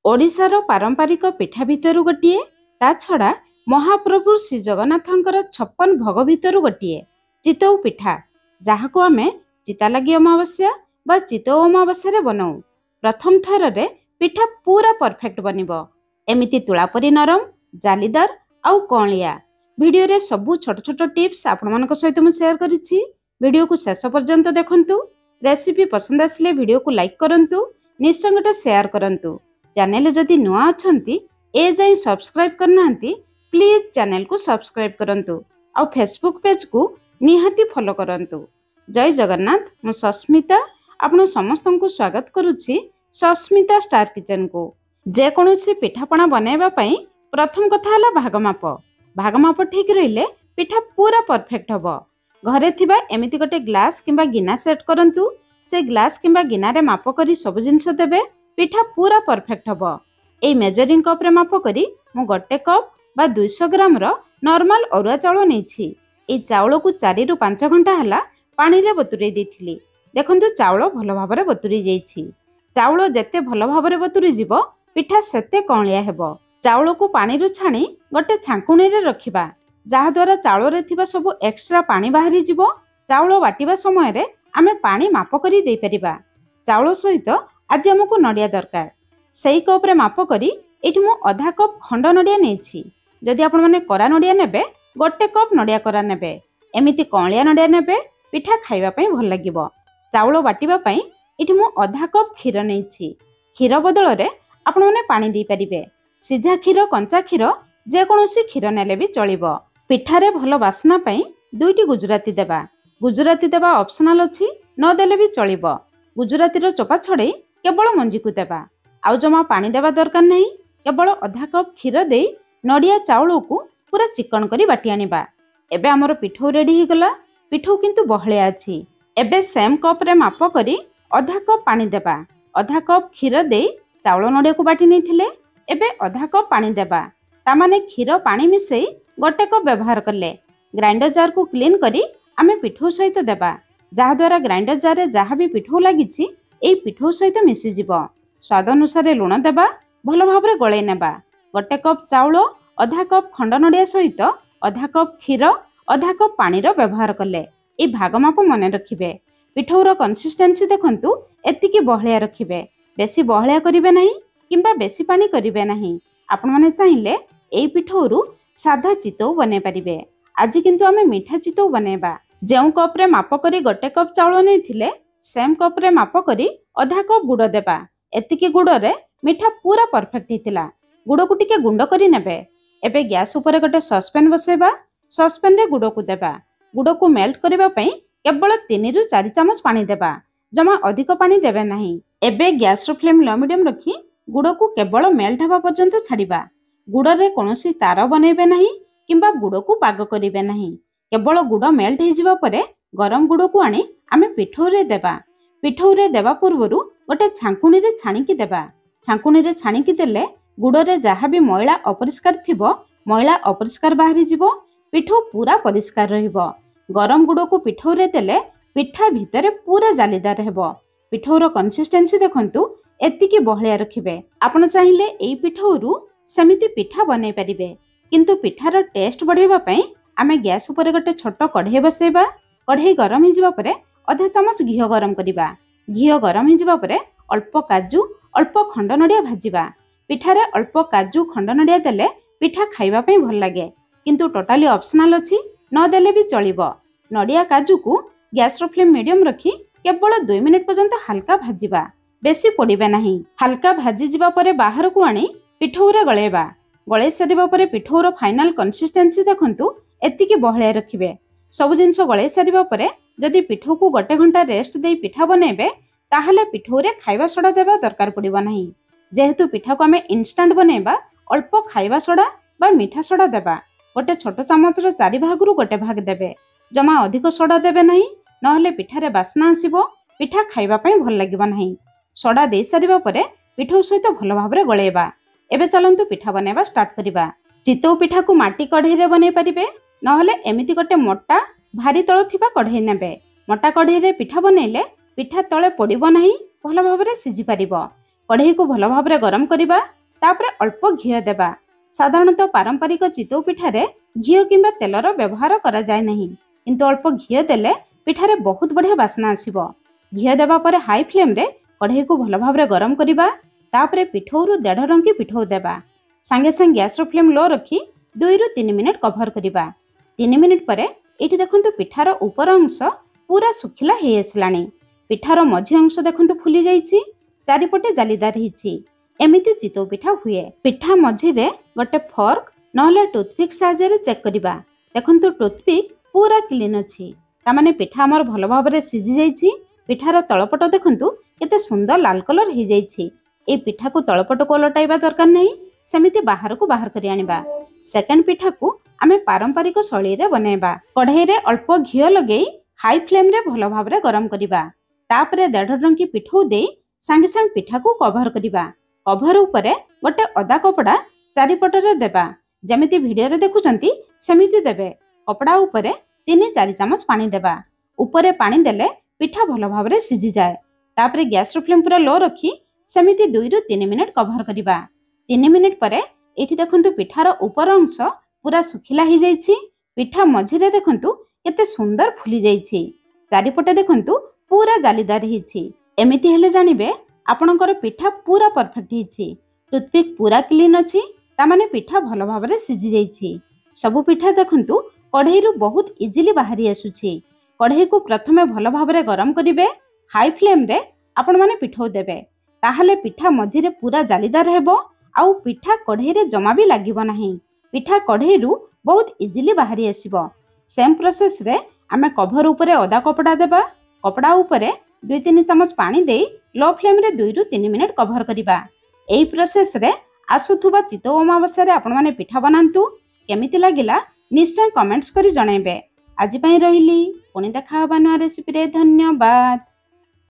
ओडिशार पारंपरिक पिठा भितर गोटे ता छड़ा महाप्रभु श्री जगन्नाथंकर 56 भोग भितर गोटे चितौ पिठा जहाँ को आमे चिता लगी अमावास्या बा चितौ अमावास्या बनाऊ। प्रथम थर रे पिठा पूरा परफेक्ट बनिबो। एमिति तुलापरी नरम जालीदार आउ कौलिया। वीडियो रे सबु छोट छोट टिप्स आपण मानक सहित मु शेयर करिछि। वीडियो को शेष पर्यंत देखंतु। रेसिपी पसंद आसले वीडियो को लाइक करंतु, निश्चय गोटे शेयर करंतु। चैनल जदि नुआ अछंती ए जाई सब्सक्राइब करनांती प्लीज चैनल को सब्सक्राइब करंतु और फेसबुक पेज को निहाती फॉलो करंतु। जय जगन्नाथ। मु सस्मिता आपण समस्त को स्वागत करुछि सस्मिता स्टार किचन को। जे कोनोसी पिठापणा बनैबा पई प्रथम कथा हला भागमाप ठीक रहिले पिठा पूरा परफेक्ट हबो। घरे थिबा एमिति गोटे ग्लास किंबा गिना सेट करंतु। से ग्लास किंबा गिना रे माप करी सब जिंस देबे, पिठा पूरा परफेक्ट हबो। ए मेजरिंग कप रे माप करी मु गोटे कप बा 200 ग्राम रो नॉर्मल अरुआ चाउल नेछि। ए चाउल को 4 रु 5 घंटा हला पानी रे बतुरै देथिली। देखंतु चाउल भलो भाबरे बतुरी जाईछि। चाउल जेते भलो भाबरे बतुरी जिवो पिठा सेते कौलिया हेबो। चाउल को पानी रु छाणी गोटे छांकुणी रे रखिबा, जहा द्वारा चाउल रे थिबा सब एक्स्ट्रा पानी बाहरी जिवो। चाउल बाटिबा समय रे आमे पानी माप करी देई परिबा। चाउल सहित आज हमको नड़िया दरकार। सही कप रे माप करी एठी मु आधा कप खंड नड़िया नेछि। जदि आपण माने करा नड़िया नेबे गोटे कप नड़िया करा नेबे। एमिति कौलिया नड़िया नेबे पिठा खाइबा पई भल लागिबो। चाउल बाटिबा पई एठी मु आधा कप खीर नेछि। खीर बदल रे आपण माने पानी देई परिबे। सिझा खीर कंचा खीर जे कोनोसी खीर नेले भी चलिबो। पिठा रे भलो बासना पई दुईटी गुजराती देबा। गुजराती देबा ऑप्शनल अछि, न देले भी चलिबो। गुजराती रो चोपा छड़े केवल मंजी को देबा। आउ जमा पानी देबा दरकार नहीं। केवल आधा कप खीर दे नड़िया चाउल को पूरा चिकन करी बाटी आनिबा। एबे हमर पिठौ रेडी हो गला। पिठौ किंतु बहलिया अछि। एबे सेम कप रे माप करी आधा कप पानी देबा। आधा कप खीर दे चाउल नड़िया को बाटी नैथिले। एबे आधा कप पानी देबा। ता माने खीर पानी मिसई गोटे कप व्यवहार करले। ग्राइंडर जार को क्लीन करी आमे पिठौ सहित देबा, जहा द्वारा ग्राइंडर जार रे जहा भी पिठौ लागिछि एई पिठौ सहित मिसी जिवो। स्वाद अनुसार लुण देबा, भलो भाबरे गळै नेबा। गोटे कप चाउल आधा कप खंड नड़िया सहित आधा कप खीर आधा कप पानी रो व्यवहार करले। ए भागमाप मने रखिबे। पिठौर कंसिस्टेंसी देखंतु एतिकी बहलिया रखिबे। बेसी बहलिया करिवे नाही किंबा बेसी पानी करिवे नाही। आपण माने चाहिले एई पिठौरु साधा चितौ बने परिबे। आज किंतु आमे मीठा चितौ बनेबा। जेउ कप रे माप करी गोटे कप चाउल नेथिले सेम कप रे माप करी आधा कप गुड़ देबा। एतिकी गुड़ रे मीठा पूरा परफेक्ट हितिला। गुड़ को टिके गुंड करी नेबे। एबे गैस ऊपर गोटे सस्पेन बसेबा। सस्पेन रे गुड़ को देबा। गुड़ को मेल्ट करिबा पई केवल 3 रु 4 चमच पानी देबा। जमा अधिक पानी देबे नाही। एबे गैस रो फ्लेम लो मीडियम रखी गुड़ को केवल मेल्ट हवा पर्यंत छाड़िबा। गुड़ रे कोनोसी तार बनेबे नाही किंबा गुड़ को पाग करिबे नाही। केवल गुड़ मेल्ट हो जिबा परे गरम गुड़ को आनी आमे पिठौ रे देबा। पिठौ रे देबा पूर्वरु गोटे छांकुणी रे छाणिकी देबा। छांकुणी रे छाणिकी देले गुड़ रे जहा भी मैला अपरिष्कार थिबो मैला अपरिष्कार बाहरी जिवो। पिठौ पूरा परिष्कार रहिबो। गरम गुड़ को पिठौ रे देले पिठा भितरे पूरा जालीदार हेबो। पिठौर कंसिस्टेंसी देखंतु एतिकी बहलिया रखिबे। आपण चाहिले एई पिठौरु सेमिति पिठा बनै परिबे। किंतु पिठार टेस्ट बढ़ेबा पई आमे गैस ऊपर गोटे छोट कढ़ई बसेबा। कढ़ई गरम हो जिबा परे आधा चमच घी गरम करिबा। घी गरम हो जिबा परे अल्प काजू अल्प खंड नड़िया भाजिबा। पिठारे अल्प काजू खंड नड़िया देले पिठा खाइबा पई भल लागे। किंतु टोटाली ऑप्शनल अछि, न देले भी चलिबो। नड़िया काजू को गैस रो फ्लेम मीडियम रखी केवल 2 मिनिट पर्यंत हल्का भाजिबा। बेसी पोड़िबे नाही। हल्का भाजी जिबा परे बाहर को आनी पिठौ रे गळेबा। गळे सारिबा परे पिठौर फाइनल कंसिस्टेंसी देखंतु एतिकी बहलिया रखिबे। सब जिंस गळे सारिबा परे जदि पिठौ को गोटे घंटा रेस्ट देई पिठा बनेबे ताहले पिठौ रे खाइबा सोडा देबा दरकार पड़िबो नाही। जेहेतु पिठा को आमे इंस्टेंट बनेबा अल्प खाइबा सोडा बा मीठा सोडा देबा। गोटे छोट चामच रो 4 भागरु गोटे भाग देबे। जमा अधिक सोडा देबे नाही, नहले पिठारे बासना आसीबो। पिठा खाइबा पई भल लागिबो नाही। सोडा देई सारिबा परे पिठौ सहित भलो भाबरे गळेबा। एबे चलंतु पिठा बनेबा स्टार्ट करिबा। चितौ पिठा को माटी कढ़ई रे बनै परिबे, नहले एमिति गोटे मोटा भारी तळ थिबा कढ़ई नेबे। मोटा कढ़ई रे पिठा बनेले पिठा तळे पड़िबो नाही, भलो भाबरे सिझी परिबो। कढ़ई को भल भाव गरम करवा तापर अल्प घी देवा। साधारणतः पारंपरिक चितौ पिठारे घी किंबा तेलर व्यवहार करा जाए नहीं, किंतु अल्प घी देले पिठारे बहुत बढ़िया बास्ना आसिबो। घी देवा पर हाई फ्लेम रे कढ़ई को भल भाव गरम करवा तापर पिठौ 1.5 रंगी पिठौ देवा। सांगे सांगे गैस रो फ्लेम लो रखी 2 ରୁ 3 मिनिट कभर करवा। 3 मिनिट पर ये देखंतु पिठार ऊपर अंश पूरा सुखिला हो आसलानी। पिठार मझी अंश देखंतु फुली जाइछि, चारिपटे जालीदार हिछि। एमिति चितौ पिठा हुए। पिठा मझिरे गोटे फर्क नहले टूथपिक साहाय्य चेक करवा। देखंतु टूथपिक पूरा क्लीन अछि, तामाने पिठा हमर भल भाव सिझी जाइछि। पिठार तलपट देखंतु केते सुंदर लाल कलर हो जाइछि। ए पिठा को तलपट को लटाइबा दरकार नहीं, सेमिति बाहर को बाहर करि आनिबा। सेकंड पिठा को आमे पारंपरिक शैली रे बनेबा। कढ़ई रे अल्प घी लगेई हाई फ्लेम रे भल भाव गरम करवा। तापरे 1.5 रंगी पिठौ दे सांगे सांगे पिठा को कभर करवा। कभर उपरे गोटे अदा कपड़ा चारिपटरे देबा। जेमिति वीडियो रे देखुचंती सेमिति देबे। कपड़ा उपरे 3-4 चमच पानी देबा। उपरे पानी देले पिठा भल भाव सिझी जाए। तापरे गैस रो फ्लेम पूरा लो रखी सेमिति 2 ରୁ 3 मिनिट कभर करवा। 3 मिनिट पर एठी देखंतु पिठार ऊपर अंश पूरा सुखिला हो जाइछि। पिठा मझिरे देखंतु केते सुंदर फुली जाइछि। चारिपटे देखंतु पूरा जालीदार हिछि। एमिति हेले जानिबे आपणकर पिठा पूरा परफेक्ट हिछि। टूथपिक पूरा क्लीन अछि, तामाने पिठा भल भाव सिझी जाइछि। सबु पिठा देखंतु कढ़ई रु बहुत इजिली बाहरी आसुछि। कढ़ई को प्रथमे भल भाव गरम करिवे। हाई फ्लेम रे आपण माने पिठौ देबे, ताहले पिठा मझिरे पूरा जालीदार हेबो। आउ पिठा कढ़ई रे जमा भी लागिबो नाही। पिठा कढ़ई रु बहुत इजिली बाहरी आसिबो। सेम प्रोसेस रे आमे कभर उपरे अदा कपड़ा देबा। कपड़ा उपरे 2-3 चमच पानी दे लो फ्लेम रे 2 ରୁ 3 मिनिट कभर करवा। एई प्रोसेस रे आसुथुबा चितौ अमावास्या रे आपण माने पिठा बनांतु। केमिति लागिला निश्चय कमेंट्स करी जणाइबे। आज पई रहिली, पुणी देखा हबा नया रेसिपी रे। धन्यवाद।